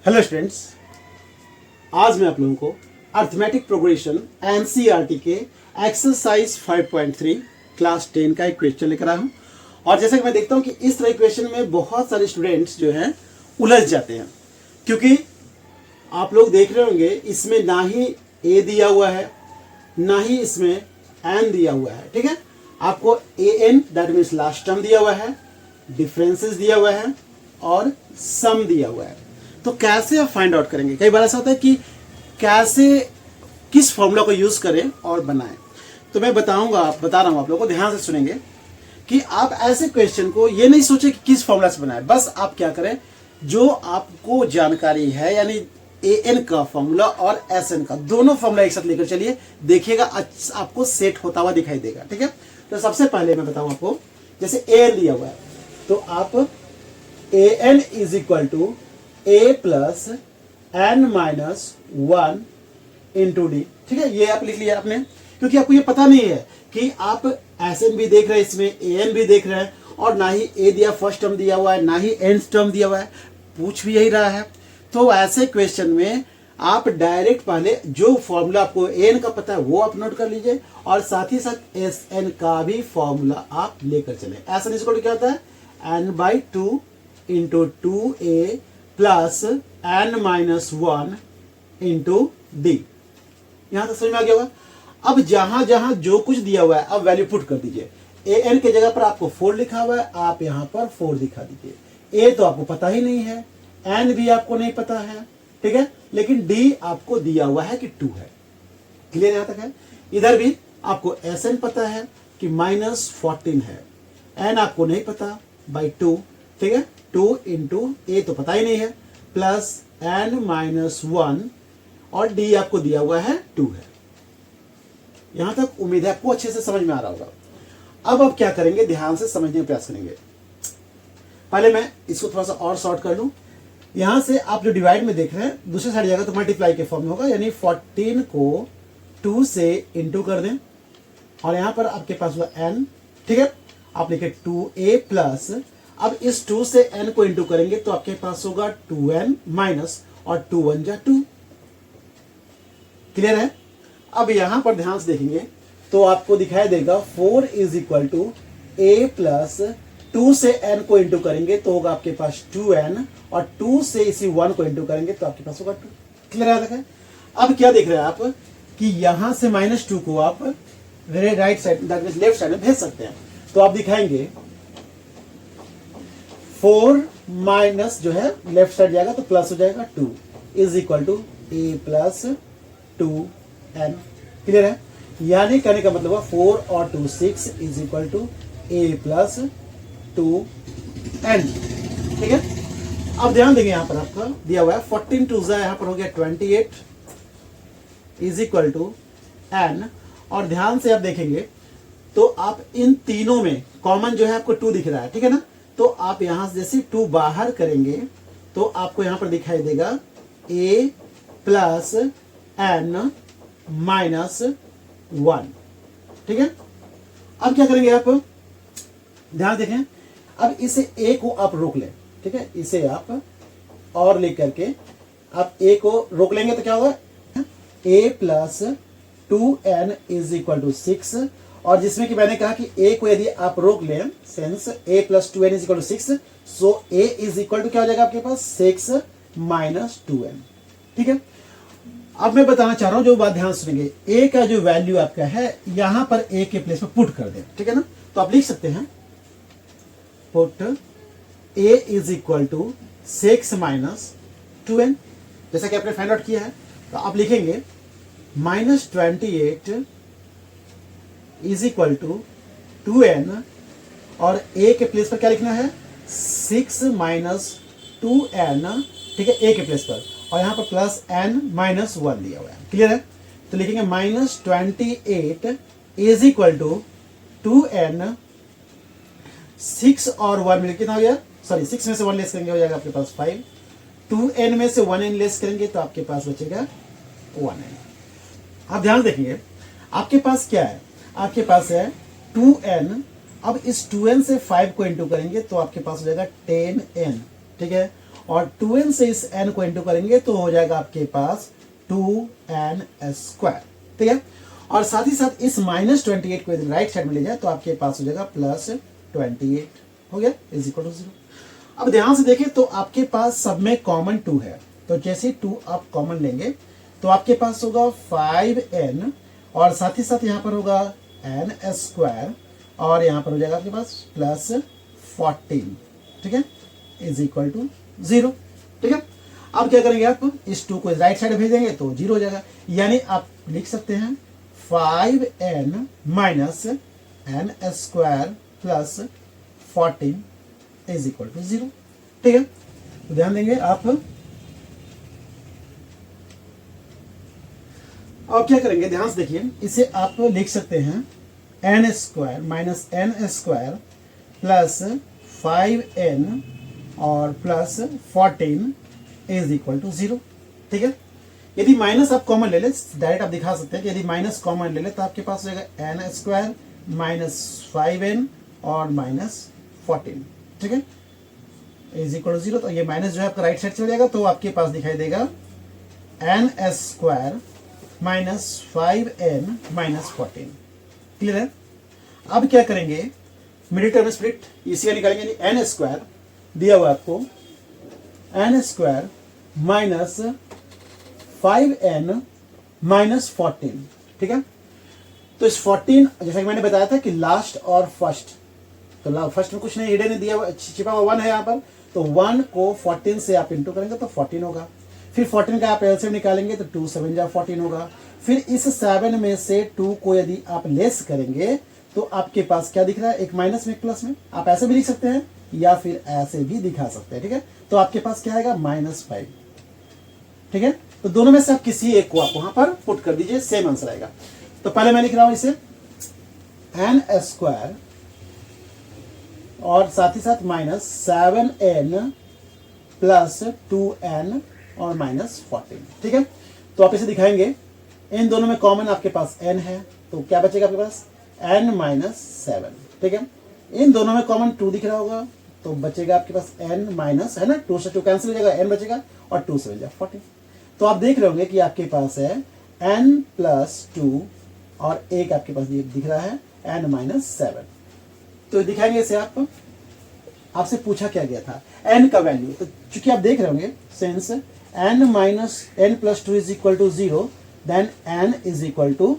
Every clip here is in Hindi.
हेलो स्टूडेंट्स, आज मैं आप लोगों को अर्थमेटिक प्रोग्रेशन एनसीईआरटी के एक्सरसाइज 5.3 क्लास 10 का एक क्वेश्चन लेकर आया हूँ। और जैसा कि मैं देखता हूँ कि इस तरह क्वेश्चन में बहुत सारे स्टूडेंट्स जो हैं उलझ जाते हैं, क्योंकि आप लोग देख रहे होंगे इसमें ना ही ए दिया हुआ है ना ही इसमें एन दिया हुआ है। ठीक है, आपको A N that means last term दिया हुआ है, डिफरेंसेस दिया हुआ है और सम दिया हुआ है। तो कैसे आप फाइंड आउट करेंगे? कई बार ऐसा होता है कि कैसे किस फॉर्मूला को यूज करें और बनाएं। तो मैं बता रहा हूं आप लोगों को, ध्यान से सुनेंगे कि आप ऐसे क्वेश्चन को ये नहीं सोचे कि किस फॉर्मूला से बनाएं। बस आप क्या करें, जो आपको जानकारी है यानी ए एन का फॉर्मूला और एस एन का दोनों फॉर्मूला एक साथ लेकर चलिए, देखिएगा आपको सेट होता हुआ दिखाई देगा। ठीक है, तो सबसे पहले मैं बताऊं आपको, जैसे ए एन दिया हुआ है तो आप A N is equal to A plus N minus 1 into D. ठीक है, ये आप लिख लिया आपने, क्योंकि आपको ये पता नहीं है कि आप एस एन भी देख रहे हैं, इसमें ए एन भी देख रहे हैं, और ना ही ए दिया फर्स्ट टर्म दिया हुआ है ना ही एन टर्म दिया हुआ है, पूछ भी यही रहा है। तो ऐसे क्वेश्चन में आप डायरेक्ट पहले जो फॉर्मूला आपको ए एन का पता है वो आप नोट कर लीजिए, और साथ ही साथ एस एन का भी फॉर्मूला आप लेकर चले। एस एन इसको क्या होता है, N by 2 into 2a plus N minus 1 into D. यहां तक समझ में आ गया होगा। अब जहां जहां जो कुछ दिया हुआ है अब वैल्यू पुट कर दीजिए। ए एन के जगह पर आपको 4 लिखा हुआ है, आप यहां पर 4 दिखा दीजिए। ए तो आपको पता ही नहीं है, एन भी आपको नहीं पता है, ठीक है, लेकिन डी आपको दिया हुआ है कि 2 है। क्लियर यहां तक है। इधर भी आपको एस एन पता है कि -14 है, एन आपको नहीं पता बाई 2, ठीक है, 2 इंटू ए तो पता ही नहीं है, प्लस एन माइनस 1 और डी आपको दिया हुआ है 2 है। यहां तक उम्मीद है आपको अच्छे से समझ में आ रहा होगा। अब आप क्या करेंगे, ध्यान से समझने का प्रयास करेंगे। पहले मैं इसको थोड़ा सा और शॉर्ट कर लूं। यहां से आप जो डिवाइड में देख रहे हैं दूसरी साइड जाएगा तो मल्टीप्लाई के फॉर्म में होगा, यानी 14 को 2 से इंटू कर दें, और यहां पर आपके पास हुआ n। ठीक है, आप लिखे 2a प्लस, अब इस 2 से n को इंटू करेंगे तो आपके पास होगा 2n माइनस, और 2 1 जा 2। क्लियर है। अब यहां पर ध्यान से देखेंगे तो आपको दिखाई देगा 4 is equal to A plus 2 से n को इंटू करेंगे तो होगा आपके पास 2n, और 2 से इसी 1 को इंटू करेंगे तो आपके पास होगा 2। क्लियर है। अब क्या देख रहे हैं आप कि यहां से -2 को आप right side that means left side में भेज सकते हैं। तो आप दिखाएंगे 4 माइनस जो है लेफ्ट साइड जाएगा तो प्लस हो जाएगा 2 is equal to A plus 2n। Clear है, यानी कहने का मतलब हुआ 4 और 2 6 is equal to A plus 2n। ठीक है, अब ध्यान देंगे यहां पर आपका दिया हुआ है 14 2 यहां पर हो गया 28 इज इक्वल टू n, और ध्यान से आप देखेंगे तो आप इन तीनों में कॉमन जो है आपको 2 दिख रहा है। ठीक है ना, तो आप यहां से जैसे 2 बाहर करेंगे तो आपको यहां पर दिखाई देगा a प्लस n माइनस 1। ठीक है, अब क्या करेंगे आप, ध्यान देखें, अब इसे a को आप रोक लें। ठीक है, इसे आप और लिख करके आप a को रोक लेंगे तो क्या होगा, a plus 2n is equal to 6, और जिसमें कि मैंने कहा कि a को यदि आप रोक लें since a plus 2n is equal to 6, so a is equal to क्या हो जाएगा आपके पास 6 माइनस 2n। ठीक है, अब मैं बताना चाह रहा हूं, जो बात ध्यान सुनेंगे, a का जो वैल्यू आपका है यहां पर a के प्लेस में पुट कर दें। ठीक है ना, तो आप लिख सकते हैं put a is equal to 6 minus 2n, जैसा कि आपने फाइंड आउट किया है। तो आप लिखेंगे -28 इज इक्वल टू 2n, और a के प्लेस पर क्या लिखना है 6 माइनस 2n। ठीक है, a के प्लेस पर, और यहां पर प्लस n माइनस 1 दिया हुआ है। क्लियर है, तो लिखेंगे -28 इज इक्वल टू 2n, 6 और 1 मिलकर कितना हो गया, सॉरी 6 में से 1 लेस करेंगे हो जाएगा आपके पास 5, 2n में से 1n लेस करेंगे तो आपके पास बचेगा 1n। आप ध्यान देखिए, आपके पास क्या है, आपके पास है 2n, अब इस 2n से 5 को इंटू करेंगे तो आपके पास हो जाएगा 10n। ठीक है, और 2n से इस n को इंटू करेंगे तो हो जाएगा आपके पास 2n स्क्वायर, ठीक है। और साथ ही साथ इस -28 को यदि राइट साइड में ले जाए तो आपके पास हो जाएगा +28 हो गया इज इक्वल टू 0। अब ध्यान से देखें तो आपके पास सब में कॉमन 2 है, तो जैसे 2 आप कॉमन लेंगे तो आपके पास होगा 5n और साथ ही साथ यहाँ पर होगा n स्क्वायर और यहाँ पर हो जाएगा आपके पास +14, ठीक है, इज इक्वल टू 0, ठीक है। अब क्या करेंगे, आप इस 2 को राइट साइड भेजेंगे तो 0 हो जाएगा, यानी आप लिख सकते हैं 5n minus n square plus 14 is equal to 0, ठीक है। तो ध्यान देंगे आप। अब क्या करेंगे, ध्यान से देखिए, इसे आप लिख सकते हैं n square minus n square plus 5n और प्लस 14 इज इक्वल टू 0, ठीक है। यदि माइनस आप कॉमन ले ले, डायरेक्ट आप दिखा सकते हैं कि यदि माइनस कॉमन ले ले तो आपके पास हो जाएगा n स्क्वायर माइनस 5n और माइनस 14, ठीक है, इज इक्वल टू 0। तो ये माइनस जो है आपका राइट साइड चला जाएगा तो आपके पास दिखाई देगा n square minus 5n minus 14, clear है। अब क्या करेंगे, मिडिल टर्म स्प्लिट इसी का निकालेंगे, यानी n स्क्वायर दिया हुआ आपको n square minus 5n minus 14, ठीक है। तो इस 14 जैसा कि मैंने बताया था कि लास्ट और फर्स्ट, तो फर्स्ट में कुछ नहीं हिडन दिया हुआ, छिपा हुआ 1 है यहाँ पर, तो 1 को 14 से आप इंटू करेंगे तो 14 होगा। फिर 14 का आप एलसीएम निकालेंगे तो 2 7 जा 14 होगा। फिर इस 7 में से 2 को यदि आप लेस करेंगे तो आपके पास क्या दिख रहा है, एक माइनस में एक प्लस में, आप ऐसे भी लिख सकते हैं या फिर ऐसे भी दिखा सकते हैं, ठीक है। तो आपके पास क्या आएगा -5, ठीक है। तो दोनों में से आप किसी एक को आप वहां पर पुट कर दीजिए, सेम आंसर आएगा। तो पहले मैं लिख रहा हूं इसे n स्क्वायर और साथ ही साथ माइनस 7n प्लस 2n और माइनस 14, ठीक है। तो आप इसे दिखाएंगे, इन दोनों में कॉमन आपके पास n है तो क्या बचेगा आपके पास n माइनस 7, ठीक है। इन दोनों में कॉमन 2 दिख रहा होगा तो बचेगा आपके पास n माइनस, है ना, 2 से 2 कैंसिल हो जाएगा, n बचेगा और 2 से 14। तो आप देख रहे होंगे कि आपके पास है n प्लस 2 और एक आपके पास दिख रहा है n माइनस 7। तो दिखाएंगे इसे आप, आपसे पूछा क्या गया था n का वैल्यू, तो चूंकि आप देख रहे होंगे since n minus n plus 2 is equal to 0 then n is equal to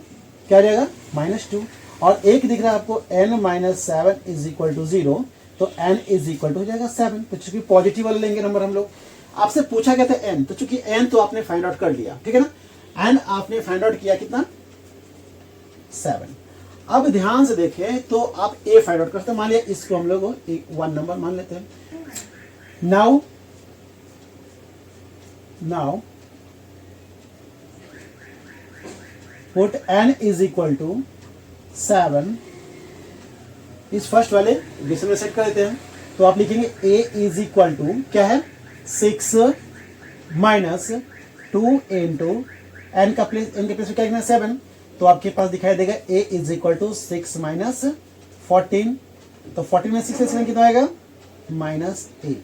क्या रहेगा -2 और एक दिख रहा है आपको n minus 7 is equal to 0, तो n इज इक्वल टू हो जाएगा 7। तो चूंकि पॉजिटिव वाला लेंगे नंबर हम लोग, आपसे पूछा गया था n, तो चूंकि n तो आपने फाइंड आउट कर लिया, ठीक है ना, n आपने फाइंड आउट किया कितना 7। अब ध्यान से देखें तो आप a फाइंड आउट करते हैं, मान लिया इसको हम लोग 1 नंबर मान लेते हैं। Now put n is equal to 7 इस फर्स्ट वाले इक्वेशन में सेट कर देते हैं। तो आप लिखेंगे a इज इक्वल टू क्या है 6 माइनस 2 इंटू n के प्लेस में क्या लिखना है 7, तो आपके पास दिखाई देगा a is equal to 6 minus 14, तो 14 में 6 से कितना आएगा -8,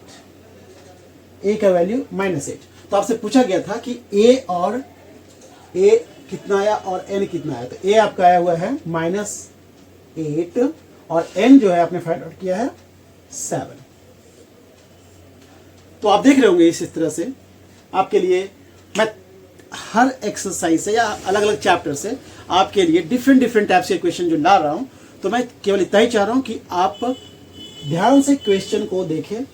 a का वैल्यू -8। तो आपसे पूछा गया था कि a कितना आया और n कितना आया, तो a आपका आया हुआ है -8 और n जो है आपने फाइंड आउट किया है 7। तो आप देख रहे होंगे इस तरह से आपके लिए मैं हर एक्सरसाइज से या अलग अलग चैप्टर से आपके लिए डिफरेंट टाइप्स के क्वेश्चन जो ला रहा हूं, तो मैं केवल इतना ही चाह रहा हूं कि आप ध्यान से क्वेश्चन को देखें,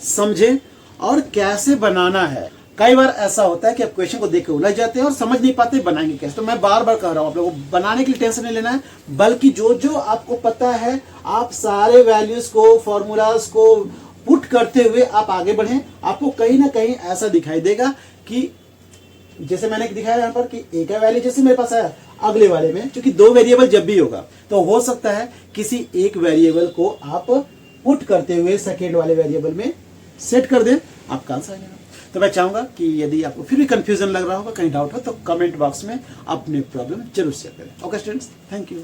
समझें और कैसे बनाना है। कई बार ऐसा होता है कि आप क्वेश्चन को देख के उलझ जाते हैं और समझ नहीं पाते बनाएंगे कैसे। तो मैं बार बार कह रहा हूं आप लोगों को बनाने के लिए टेंशन नहीं लेना है, बल्कि जो जो आपको पता है आप सारे वैल्यूज को, फॉर्मूलाज को पुट करते हुए आप आगे बढ़ें। आपको कहीं ना कहीं ऐसा दिखाई देगा कि जैसे मैंने दिखाया यहाँ पर कि a का वैल्यू जैसे मेरे पास आया, अगले वाले में क्योंकि 2 वेरिएबल जब भी होगा तो हो सकता है किसी एक वेरिएबल को आप पुट करते हुए सेकेंड वाले वेरिएबल में सेट कर दें, आपका आंसर आ जाएगा। तो मैं चाहूंगा कि यदि आपको फिर भी कंफ्यूजन लग रहा होगा, कहीं डाउट हो, तो कमेंट बॉक्स में अपने प्रॉब्लम जरूर शेयर करें। Okay students, thank you.